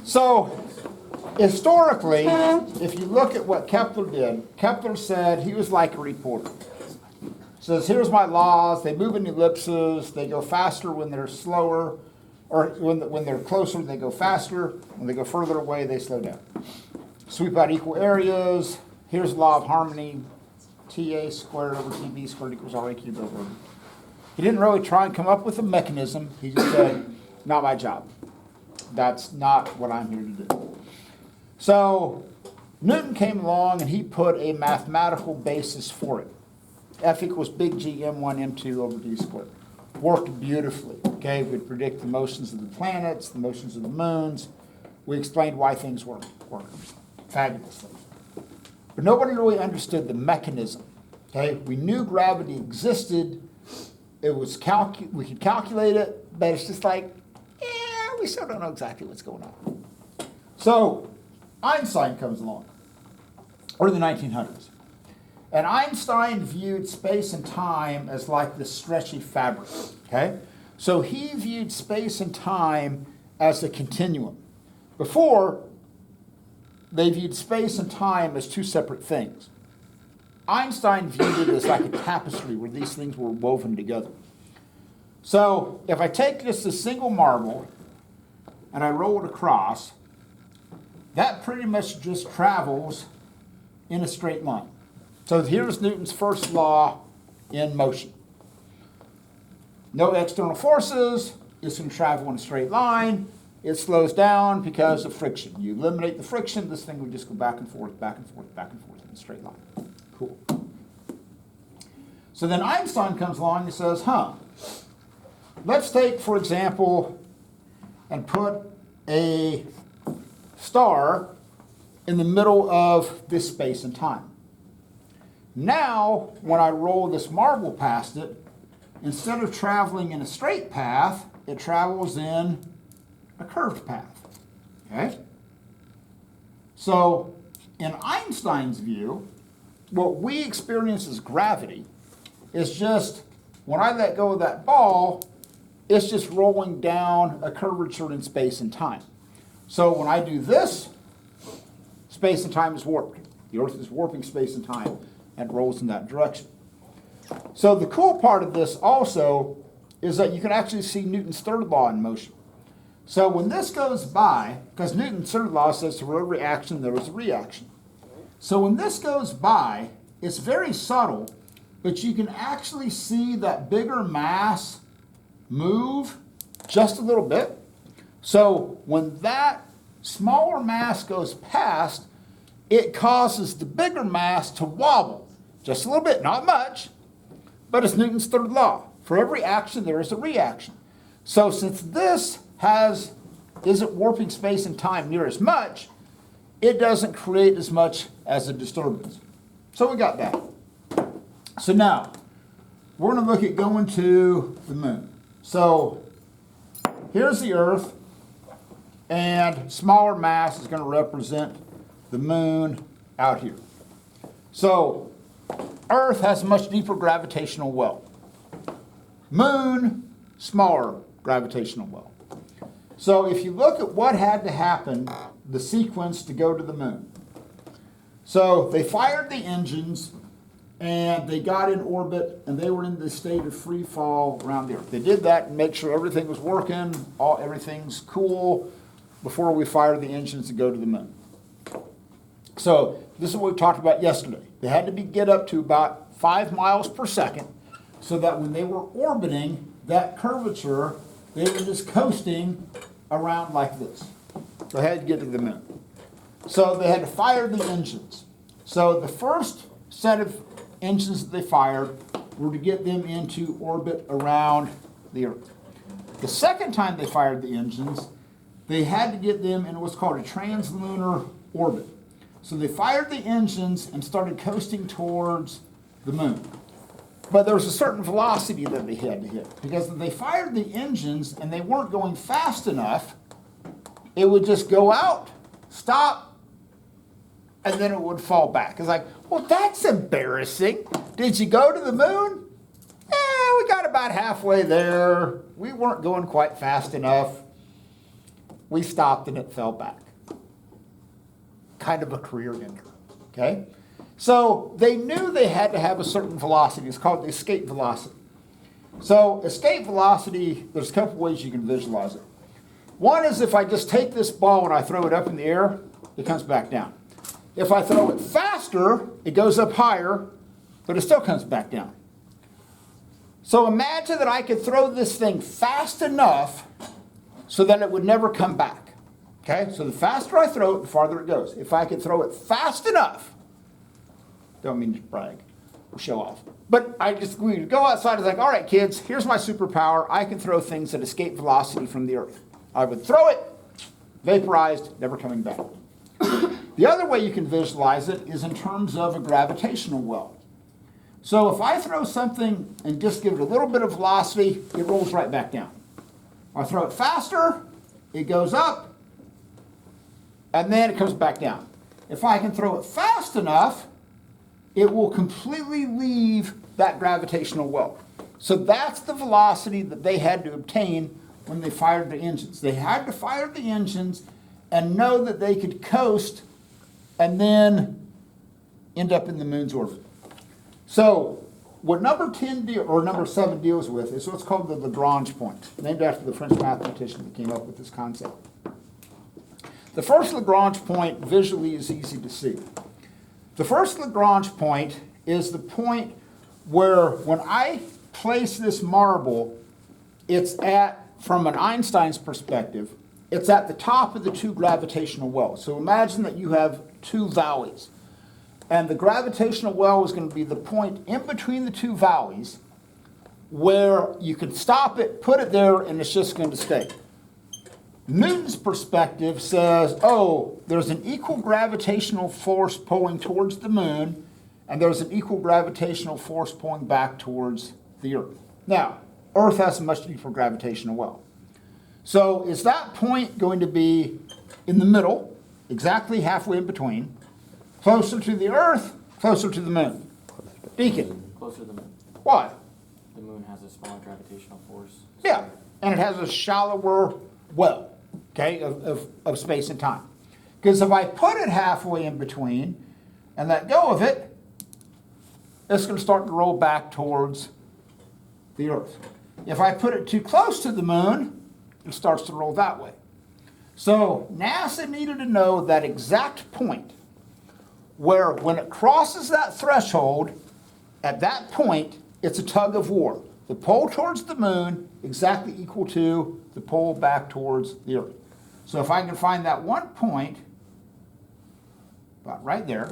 So, historically, if you look at what Kepler did, Kepler said he was like a reporter. Says, here's my laws, they move in ellipses, they go faster when they're slower, or when they're closer, they go faster, when they go further away, they slow down. Sweep out equal areas, here's the law of harmony, TA squared over TB squared equals RA cubed over. He didn't really try and come up with a mechanism, he just said, not my job. That's not what I'm here to do. So Newton came along and he put a mathematical basis for it. F equals big G m1 m2 over d squared. Worked beautifully. Okay, we predict the motions of the planets, the motions of the moons. We explained why things work fabulously. But nobody really understood the mechanism. Okay, we knew gravity existed. It was we could calculate it, but it's just like, we still don't know exactly what's going on. So Einstein comes along, or the 1900s. And Einstein viewed space and time as like this stretchy fabric, okay? So he viewed space and time as a continuum. Before, they viewed space and time as two separate things. Einstein viewed it as like a tapestry where these things were woven together. So if I take just a single marble and I roll it across, that pretty much just travels in a straight line. So here's Newton's first law in motion. No external forces, it's going to travel in a straight line. It slows down because of friction. You eliminate the friction, this thing would just go back and forth, back and forth, back and forth in a straight line. Cool. So then Einstein comes along and says, let's take, for example, and put a star in the middle of this space and time. Now, when I roll this marble past it, instead of traveling in a straight path, it travels in a curved path. Okay? So, in Einstein's view, what we experience as gravity is just, when I let go of that ball, it's just rolling down a curvature in space and time. So when I do this, space and time is warped. The Earth is warping space and time and rolls in that direction. So the cool part of this also is that you can actually see Newton's third law in motion. So when this goes by, because Newton's third law says for every action there is a reaction. So when this goes by, it's very subtle, but you can actually see that bigger mass move just a little bit. So when that smaller mass goes past, it causes the bigger mass to wobble. Just a little bit, not much, but it's Newton's third law. For every action, there is a reaction. So since this isn't warping space and time near as much, it doesn't create as much as a disturbance. So we got that. So now, we're going to look at going to the moon. So here's the Earth, and smaller mass is going to represent the moon out here. So Earth has a much deeper gravitational well. Moon, smaller gravitational well. So if you look at what had to happen, the sequence to go to the moon. So they fired the engines, and they got in orbit, and they were in the state of free fall around the Earth. They did that and make sure everything was working, everything's cool, before we fired the engines to go to the moon. So this is what we talked about yesterday. They had to get up to about 5 miles per second, so that when they were orbiting that curvature, they were just coasting around like this. They had to get to the moon. So they had to fire the engines. So the first set of engines that they fired were to get them into orbit around the Earth. The second time they fired the engines, they had to get them in what's called a translunar orbit. So they fired the engines and started coasting towards the moon. But there was a certain velocity that they had to hit, because if they fired the engines and they weren't going fast enough, it would just go out, stop, and then it would fall back. It's like, well, that's embarrassing. Did you go to the moon? We got about halfway there. We weren't going quite fast enough. we stopped and it fell back. Kind of a career ender, okay? So they knew they had to have a certain velocity. It's called the escape velocity. So escape velocity, there's a couple ways you can visualize it. One is if I just take this ball and I throw it up in the air, it comes back down. If I throw it faster, it goes up higher, but it still comes back down. So imagine that I could throw this thing fast enough so that it would never come back. Okay, so the faster I throw it, the farther it goes. If I could throw it fast enough, don't mean to brag or show off, but we would go outside and think, all right, kids, here's my superpower. I can throw things at escape velocity from the earth. I would throw it, vaporized, never coming back. The other way you can visualize it is in terms of a gravitational well. So if I throw something and just give it a little bit of velocity, it rolls right back down. I throw it faster, it goes up, and then it comes back down. If I can throw it fast enough, it will completely leave that gravitational well. So that's the velocity that they had to obtain when they fired the engines. They had to fire the engines and know that they could coast and then end up in the moon's orbit. So what number 7 deals with is what's called the Lagrange point, named after the French mathematician that came up with this concept. The first Lagrange point visually is easy to see. The first Lagrange point is the point where when I place this marble, it's at, from an Einstein's perspective, it's at the top of the two gravitational wells. So imagine that you have two valleys. And the gravitational well is going to be the point in between the two valleys where you can stop it, put it there, and it's just going to stay. Newton's perspective says, oh, there's an equal gravitational force pulling towards the moon, and there's an equal gravitational force pulling back towards the Earth. Now, Earth has a much deeper gravitational well. So is that point going to be in the middle, exactly halfway in between, closer to the Earth, closer to the moon? Deacon. Closer to the moon. Why? The moon has a smaller gravitational force. Yeah, and it has a shallower well, okay, of space and time. Because if I put it halfway in between and let go of it, it's going to start to roll back towards the Earth. If I put it too close to the moon, it starts to roll that way. So NASA needed to know that exact point where when it crosses that threshold, at that point, it's a tug of war. The pull towards the moon exactly equal to the pull back towards the Earth. So if I can find that one point, about right there,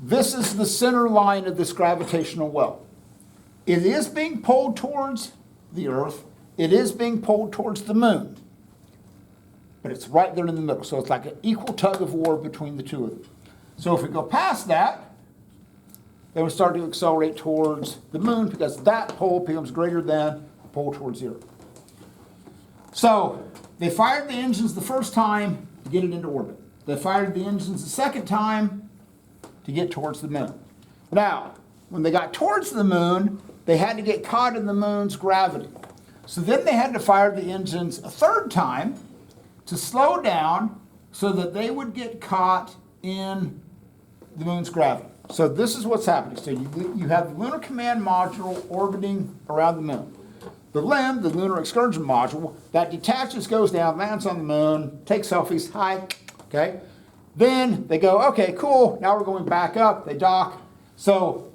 this is the center line of this gravitational well. It is being pulled towards the Earth. It is being pulled towards the moon. But it's right there in the middle. So it's like an equal tug of war between the two of them. So if we go past that, then we start to accelerate towards the moon because that pull becomes greater than the pull towards the Earth. So they fired the engines the first time to get it into orbit. They fired the engines the second time to get towards the moon. Now, when they got towards the moon, they had to get caught in the moon's gravity. So then they had to fire the engines a third time to slow down so that they would get caught in the moon's gravity. So this is what's happening. So you have the Lunar Command Module orbiting around the moon. The LEM, the Lunar Excursion Module, that detaches, goes down, lands on the moon, takes selfies, hi, okay? Then they go, okay, cool, now we're going back up, they dock. So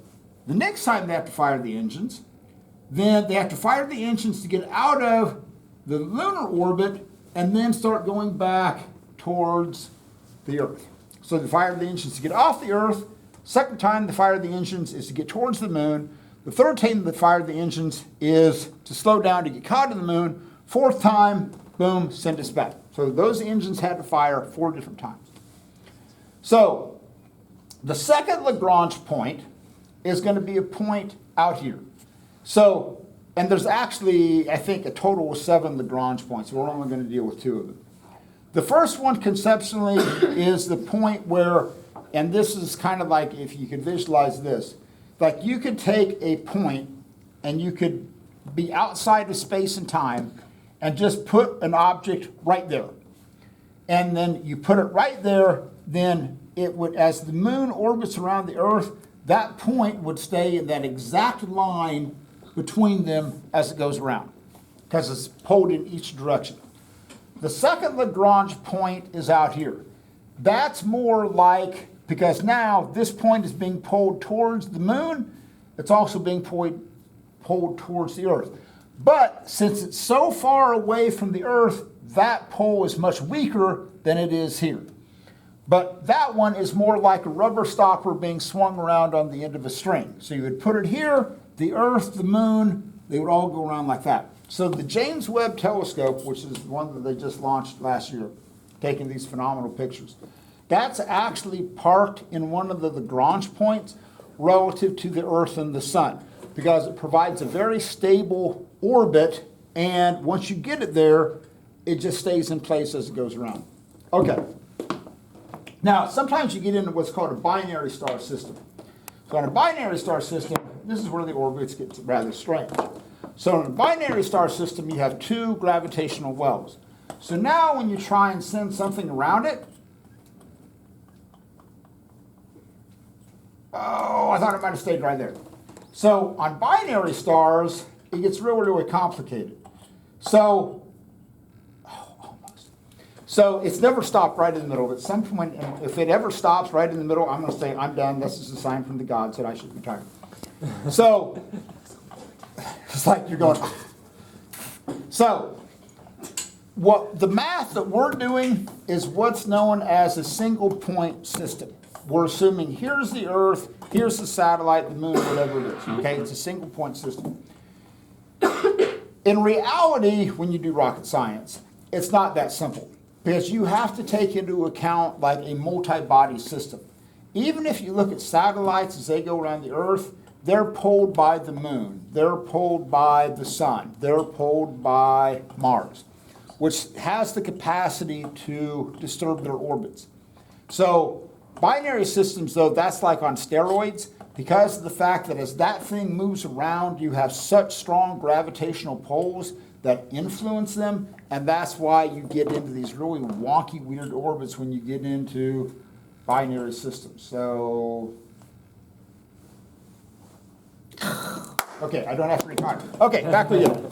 the next time they have to fire the engines, then they have to fire the engines to get out of the lunar orbit and then start going back towards the Earth. So they fire the engines to get off the Earth. Second time they fire the engines is to get towards the moon. The third time they fire the engines is to slow down to get caught in the moon. Fourth time, boom, send us back. So those engines had to fire 4 different times. So the second Lagrange point is going to be a point out here. So, and there's actually, I think, a total of 7 Lagrange points. We're only going to deal with 2 of them. The first one conceptually is the point where, and this is kind of like if you could visualize this, like you could take a point and you could be outside of space and time and just put an object right there. And then you put it right there, then it would, as the moon orbits around the Earth, that point would stay in that exact line between them as it goes around, because it's pulled in each direction. The second Lagrange point is out here. That's more like, because now this point is being pulled towards the moon, it's also being pulled towards the Earth. But since it's so far away from the Earth, that pull is much weaker than it is here. But that one is more like a rubber stopper being swung around on the end of a string. So you would put it here, the Earth, the moon, they would all go around like that. So the James Webb Telescope, which is one that they just launched last year, taking these phenomenal pictures, that's actually parked in one of the Lagrange points relative to the Earth and the Sun, because it provides a very stable orbit, and once you get it there, it just stays in place as it goes around. Okay. Now, sometimes you get into what's called a binary star system. So in a binary star system, this is where the orbits get rather strange. So in a binary star system, you have two gravitational wells. So now when you try and send something around it, oh, I thought it might have stayed right there. So on binary stars, it gets really, really complicated. So, So it's never stopped right in the middle. At some point, and if it ever stops right in the middle, I'm going to say, I'm done. This is a sign from the gods that I should retire. So it's like you're going. So what the math that we're doing is what's known as a single point system. We're assuming here's the Earth, here's the satellite, the moon, whatever it is. Okay, it's a single point system. In reality, when you do rocket science, it's not that simple, because you have to take into account like a multi-body system. Even if you look at satellites as they go around the Earth, they're pulled by the moon, they're pulled by the sun, they're pulled by Mars, which has the capacity to disturb their orbits. So binary systems, though, that's like on steroids, because of the fact that as that thing moves around, you have such strong gravitational pulls that influence them, and that's why you get into these really wonky, weird orbits when you get into binary systems. So, okay, I don't have to retire. Okay, back with you.